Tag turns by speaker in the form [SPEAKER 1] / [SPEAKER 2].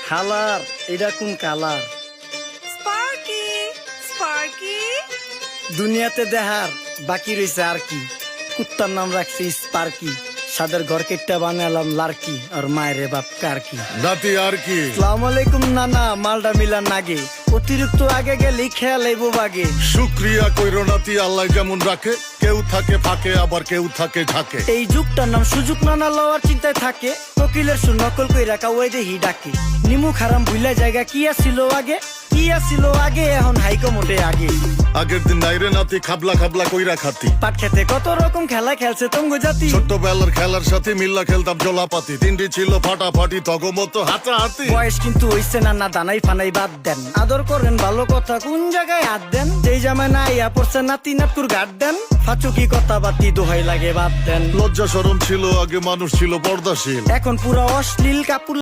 [SPEAKER 1] খালার এটা কোন কালার?
[SPEAKER 2] স্পার্কি স্পার্কি
[SPEAKER 1] দুনিয়াতে দেহার বাকি রয়েছে আর কি। কুত্তার নাম রাখছি স্পার্কি, সাদের ঘর কেটটা বানালাম লার্কি, আর মায়ের বাপ কারকি।
[SPEAKER 3] নাতি আর কি?
[SPEAKER 1] আসসালামু আলাইকুম নানা, মালডা মিলান নাগে, অতিরিক্ত আগে গেলে খেয়াল আইবো বাগে।
[SPEAKER 3] শুক্রিয়া কইরো নাতি, আল্লাহ যেমন রাখে, কেউ থাকে ফাঁকে আবার কেউ থাকে ঝাঁকে।
[SPEAKER 1] এই যুগটার নাম সুযোগ নানা লওয়ার চিন্তায় থাকে, কোকিলের সুর নকল কইরা কাওয়াই দেহি ডাকে। নিমু খারাম ভুলা জায়গা কি আসিল আগে, কি আসিল আগে, এখন হাইকো মোটে আগে।
[SPEAKER 3] আগের দিন নাইরে নাতি খাবলা খাবলা কইরা খাতি,
[SPEAKER 1] পাট খেতে কত রকম খেলা খেলছে তঙ্গ জাতি।
[SPEAKER 3] ছোট্টবেলার খেলার সাথে মিল্লা খেলতাম জলাপাতি, তিনটি ছিল ফাটাফাটি তগমতো হাতাহাতি।
[SPEAKER 1] বয়স কিন্তু হইছে না দানাই ফানাই বাদ দেন, আদর করেন ভালো কথা কোন জায়গায় হাত দেন। যেই জামায় না ইয়া পড়ছে নাতি নাতকুর গাট দেন, ফাচুকি কথা বাতি দোহাই লাগে বাদ দেন।
[SPEAKER 3] লজ্জা শরম ছিল আগে, মানুষ ছিল পর্দাশীল,
[SPEAKER 1] এখন পুরো অশ্লীল কাপুর